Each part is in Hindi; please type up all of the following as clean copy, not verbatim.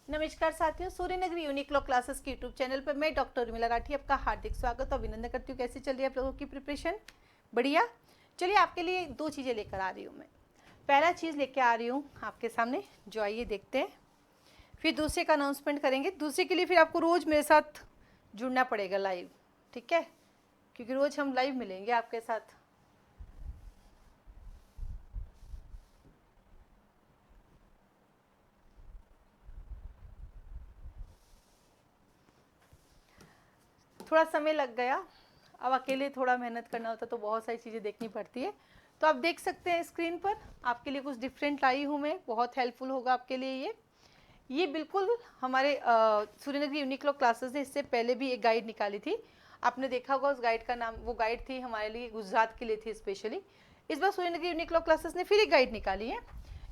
नमस्कार साथियों, सूर्य नगरी यूनिक लॉ क्लासेस के यूट्यूब चैनल पर मैं डॉक्टर उर्मिला राठी आपका हार्दिक स्वागत और अभिनंदन करती हूँ। कैसी चल रही है आप लोगों की प्रिपरेशन? बढ़िया। चलिए, आपके लिए दो चीज़ें लेकर आ रही हूँ मैं। पहला चीज़ लेकर आ रही हूँ आपके सामने, जो आइए देखते हैं। फिर दूसरे का अनाउंसमेंट करेंगे। दूसरे के लिए फिर आपको रोज़ मेरे साथ जुड़ना पड़ेगा लाइव, ठीक है? क्योंकि रोज़ हम लाइव मिलेंगे आपके साथ। थोड़ा समय लग गया, अब अकेले थोड़ा मेहनत करना होता तो बहुत सारी चीज़ें देखनी पड़ती है। तो आप देख सकते हैं स्क्रीन पर, आपके लिए कुछ डिफरेंट लाई हूँ मैं, बहुत हेल्पफुल होगा आपके लिए ये बिल्कुल हमारे सूर्यनगरी यूनिक लॉ क्लासेस ने इससे पहले भी एक गाइड निकाली थी। आपने देखा होगा उस गाइड का नाम, वो गाइड थी हमारे लिए गुजरात के लिए थी स्पेशली। इस बार सूर्यनगरी यूनिक लॉ क्लासेस ने फिर एक गाइड निकाली है।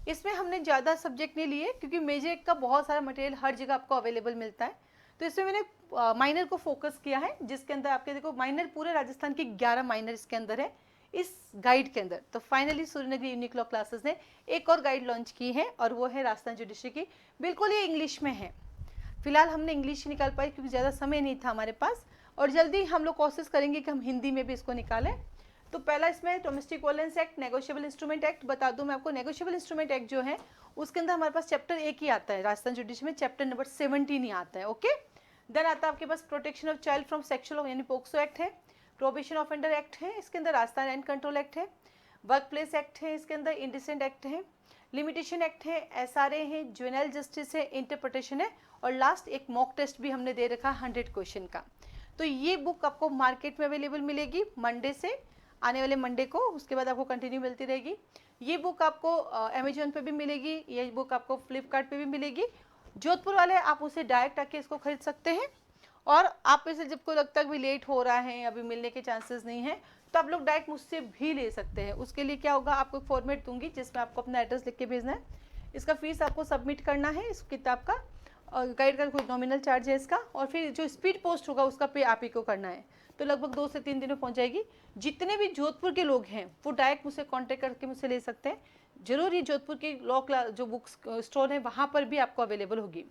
इसमें हमने ज़्यादा सब्जेक्ट नहीं लिए क्योंकि मेजर का बहुत सारा मटेरियल हर जगह आपको अवेलेबल मिलता है। तो इसमें मैंने माइनर को फोकस किया है, जिसके अंदर आपके देखो माइनर पूरे राजस्थान के 11 माइनर इसके अंदर है इस गाइड के अंदर। तो finally Suryanagari unique law classes ने एक और गाइड लॉन्च की है और वो है राजस्थान जुडिशरी की। बिल्कुल ये इंग्लिश में है। फिलहाल हमने इंग्लिश निकाल पाई क्योंकि ज़्यादा समय नहीं था हमारे पास, और जल्दी हम लोग कोशिश करेंगे कि हम हिंदी में भी इसको निकालें। तो पहला इसमें domestic violence act, negotiable instrument act. बता दूं मैं आपको, नेगोशिएबल इंस्ट्रूमेंट एक्ट जो है उसके अंदर हमारे पास चैप्टर एक ही आता है, राजस्थान जुडिशरी में चैप्टर नंबर 17 ही आता है। ओके, देन आता है आपके पास protection of child from sexual यानी पोक्सो एक्ट है, प्रोहिबिशन ऑफेंडर एक्ट है इसके अंदर, राजस्थान एंड कंट्रोल एक्ट है, वर्क प्लेस एक्ट है इसके अंदर, इंडिसेंट एक्ट है, लिमिटेशन एक्ट है, एसआरए है, जुवेनाइल जस्टिस है, इंटरप्रिटेशन है, और लास्ट एक मॉक टेस्ट भी हमने दे रखा 100 क्वेश्चन का। तो ये बुक आपको मार्केट में अवेलेबल मिलेगी मंडे से, आने वाले मंडे को, उसके बाद आपको कंटिन्यू मिलती रहेगी। ये बुक आपको अमेजोन पे भी मिलेगी, ये बुक आपको फ्लिपकार्ट पे भी मिलेगी। जोधपुर वाले आप उसे डायरेक्ट आके इसको खरीद सकते हैं, और आप में से जब को लगता है भी लेट हो रहा है, अभी मिलने के चांसेस नहीं है, तो आप लोग डायरेक्ट मुझसे भी ले सकते हैं। उसके लिए क्या होगा, आपको एक फॉर्मेट दूंगी जिसमें आपको अपना एड्रेस लिख के भेजना है, इसका फीस आपको सबमिट करना है इस किताब का, और गाइड का कुछ नॉमिनल चार्ज है इसका, और फिर जो स्पीड पोस्ट होगा उसका पे आप ही को करना है। तो लगभग 2 से 3 दिन में पहुंच जाएगी। जितने भी जोधपुर के लोग हैं वो डायरेक्ट मुझसे कांटेक्ट करके मुझसे ले सकते हैं। जरूर ये जोधपुर की लॉ क्लास जो बुक स्टोर है वहाँ पर भी आपको अवेलेबल होगी।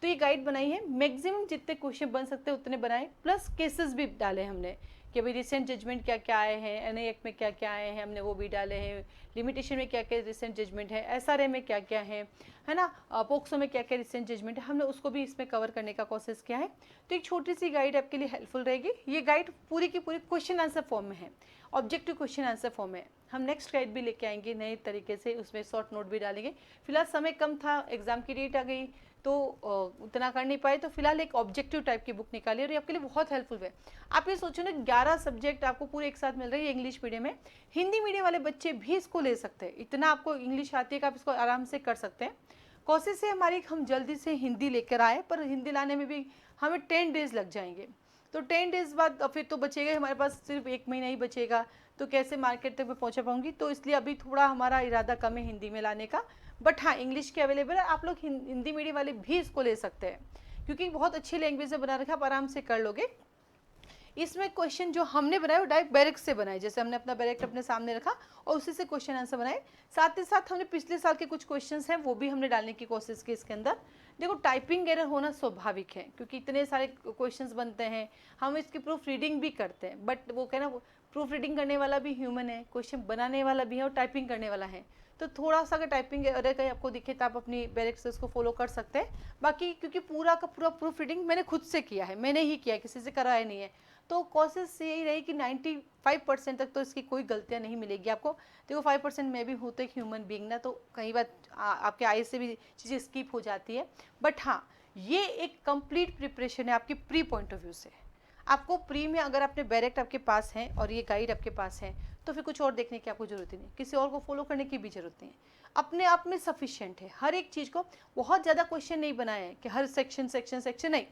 तो ये गाइड बनाई है, मैक्सिमम जितने क्वेश्चन बन सकते हैं उतने बनाए, प्लस केसेस भी डाले हमने कि भाई रिसेंट जजमेंट क्या क्या आए हैं, एनआई एक्ट में क्या क्या आए हैं, हमने वो भी डाले हैं, लिमिटेशन में क्या क्या रिसेंट जजमेंट है, एसआरए में क्या क्या है ना, पोक्सो में क्या क्या रिसेंट जजमेंट है, हमने उसको भी इसमें कवर करने का कोशिश किया है। तो एक छोटी सी गाइड आपके लिए हेल्पफुल रहेगी। ये गाइड पूरी की पूरी क्वेश्चन आंसर फॉर्म में है, ऑब्जेक्टिव क्वेश्चन आंसर फॉर्म में। हम नेक्स्ट गाइड भी लेके आएंगे नए तरीके से, उसमें शॉर्ट नोट भी डालेंगे। फिलहाल समय कम था, एग्जाम की डेट आ गई तो उतना कर नहीं पाए, तो फिलहाल एक ऑब्जेक्टिव टाइप की बुक निकाली और ये आपके लिए बहुत हेल्पफुल है। आप ये सोचो ना, 11 सब्जेक्ट आपको पूरे एक साथ मिल रही है इंग्लिश मीडियम में। हिंदी मीडियम वाले बच्चे भी इसको ले सकते हैं, इतना आपको इंग्लिश आती है कि आप इसको आराम से कर सकते हैं। कोशिश है हमारी हम जल्दी से हिंदी लेकर आए, पर हिंदी लाने में भी हमें 10 डेज लग जाएंगे। तो 10 डेज बाद फिर तो बचेगा हमारे पास, सिर्फ 1 महीना ही बचेगा, तो कैसे मार्केट तक मैं पहुँचा पाऊँगी। तो इसलिए अभी थोड़ा हमारा इरादा कम है हिंदी में लाने का, बट हाँ इंग्लिश के अवेलेबल है। आप लोग हिंदी मीडियम वाले भी इसको ले सकते हैं क्योंकि बहुत अच्छी लैंग्वेज में बना रखा, आप आराम से कर लोगे। इसमें क्वेश्चन जो हमने बनाए वो डायरेक्ट बैरिक से बनाए, जैसे हमने अपना बैरिक अपने सामने रखा और उसी से क्वेश्चन आंसर बनाए। साथ ही साथ हमने पिछले साल के कुछ क्वेश्चंस हैं वो भी हमने डालने की कोशिश की इसके अंदर। देखो, टाइपिंग एरर होना स्वाभाविक है क्योंकि इतने सारे क्वेश्चंस बनते हैं, हम इसकी प्रूफ रीडिंग भी करते हैं, बट वो कहना, प्रूफ रीडिंग करने वाला भी ह्यूमन है, क्वेश्चन बनाने वाला भी है और टाइपिंग करने वाला है। तो थोड़ा सा अगर टाइपिंग एरर कहीं आपको दिखे तो आप अपनी बैरिक से उसको फॉलो कर सकते हैं। बाकी क्योंकि पूरा का पूरा प्रूफ रीडिंग मैंने खुद से किया है, मैंने ही किया है, किसी से कराया नहीं है, तो कोशिश यही रही कि 95% तक तो इसकी कोई गलतियां नहीं मिलेगी आपको। देखो 5% मैं भी हूँ तो एक ह्यूमन बीइंग ना, तो कई बार आपके आई से भी चीज़ें स्किप हो जाती है, बट हाँ ये एक कंप्लीट प्रिपरेशन है आपकी प्री पॉइंट ऑफ व्यू से। आपको प्री में अगर अपने डायरेक्ट आपके पास हैं और ये गाइड आपके पास है तो फिर कुछ और देखने की आपको जरूरत ही नहीं, किसी और को फॉलो करने की भी जरूरत नहीं है, अपने आप में सफिशिएंट है हर एक चीज़ को। बहुत ज़्यादा क्वेश्चन नहीं बनाए हैं कि हर सेक्शन सेक्शन सेक्शन नहीं,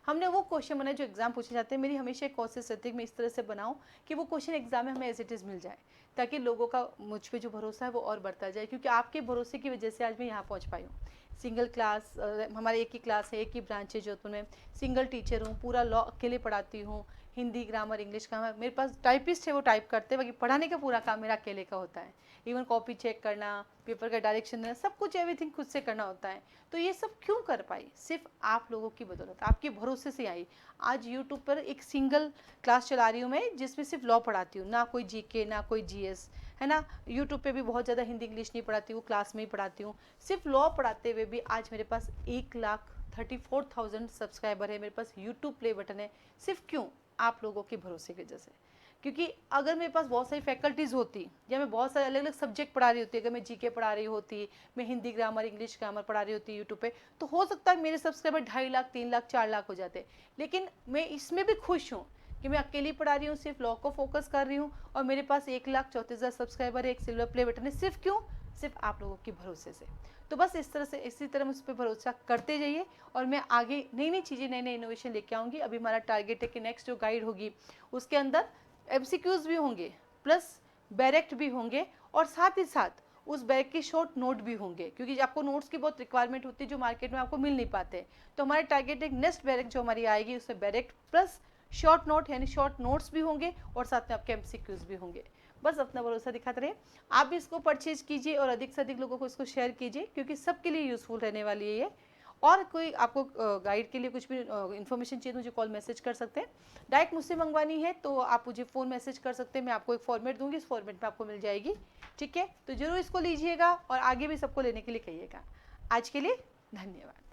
हमने वो क्वेश्चन बनाए जो एग्जाम पूछे जाते हैं। मेरी हमेशा एक कोशिश रहती है मैं इस तरह से बनाऊं कि वो क्वेश्चन एग्जाम में हमें एज इट इज़ मिल जाए, ताकि लोगों का मुझ पे जो भरोसा है वो और बढ़ता जाए, क्योंकि आपके भरोसे की वजह से आज मैं यहाँ पहुँच पाई हूँ। सिंगल क्लास, हमारे एक ही क्लास है, एक ही ब्रांच है जोधपुर में, सिंगल टीचर हूँ, पूरा लॉ अकेले पढ़ाती हूँ, हिंदी ग्रामर इंग्लिश का, मेरे पास टाइपिस्ट है वो टाइप करते हैं, बाकी पढ़ाने का पूरा काम मेरा अकेले का होता है। इवन कॉपी चेक करना, पेपर का डायरेक्शन देना, सब कुछ एवरीथिंग खुद से करना होता है। तो ये सब क्यों कर पाई? सिर्फ आप लोगों की बदौलत, आपके भरोसे से आई। आज यूट्यूब पर एक सिंगल क्लास चला रही हूँ मैं, जिसमें सिर्फ लॉ पढ़ाती हूँ, ना कोई जीके ना कोई जीएस, है ना। यूट्यूब पे भी बहुत ज़्यादा हिंदी इंग्लिश नहीं पढ़ाती हूँ, क्लास में ही पढ़ाती हूँ। सिर्फ लॉ पढ़ाते हुए भी आज मेरे पास 1,34,000 सब्सक्राइबर है, मेरे पास यूट्यूब प्ले बटन है। सिर्फ क्यों? आप लोगों के भरोसे की वजह से। क्योंकि अगर मेरे पास बहुत सारी फैकल्टीज़ होती, या मैं बहुत सारे अलग अलग सब्जेक्ट पढ़ा रही होती, अगर मैं जीके पढ़ा रही होती, मैं हिंदी ग्रामर इंग्लिश ग्रामर पढ़ा रही होती यूट्यूब पे, तो हो सकता है मेरे सब्सक्राइबर 2.5 लाख 3 लाख 4 लाख हो जाते। लेकिन मैं इसमें भी खुश हूँ कि मैं अकेली पढ़ा रही हूँ, सिर्फ लॉ को फोकस कर रही हूँ, और मेरे पास 1,34,000 सब्सक्राइबर है, एक सिल्वर प्ले बटन है। सिर्फ क्यों? सिर्फ आप लोगों के भरोसे से। तो बस इस तरह से, इसी तरह मुझ पर भरोसा करते जाइए, और मैं आगे नई नई चीज़ें, नए नए इनोवेशन लेके आऊँगी। अभी हमारा टारगेट है कि नेक्स्ट जो गाइड होगी उसके अंदर एमसीक्यूज भी होंगे, प्लस डायरेक्ट भी होंगे, और साथ ही साथ उस बैग के शॉर्ट नोट भी होंगे, क्योंकि आपको नोट्स की बहुत रिक्वायरमेंट होती है जो मार्केट में आपको मिल नहीं पाते। तो हमारा टारगेट एक नेक्स्ट बैरेक जो हमारी आएगी, उसमें बैरेक्ट प्लस शॉर्ट नोट, यानी शॉर्ट नोट्स भी होंगे, और साथ में आपके एमसीक्यूज भी होंगे। बस अपना भरोसा दिखाते रहे। आप भी इसको परचेज कीजिए और अधिक से अधिक लोगों को इसको शेयर कीजिए, क्योंकि सबके लिए यूजफुल रहने वाली है ये। और कोई आपको गाइड के लिए कुछ भी इन्फॉर्मेशन चाहिए, मुझे कॉल मैसेज कर सकते हैं। डायरेक्ट मुझसे मंगवानी है तो आप मुझे फ़ोन मैसेज कर सकते हैं, मैं आपको एक फॉर्मेट दूंगी, इस फॉर्मेट में आपको मिल जाएगी। ठीक है, तो ज़रूर इसको लीजिएगा और आगे भी सबको लेने के लिए कहिएगा। आज के लिए धन्यवाद।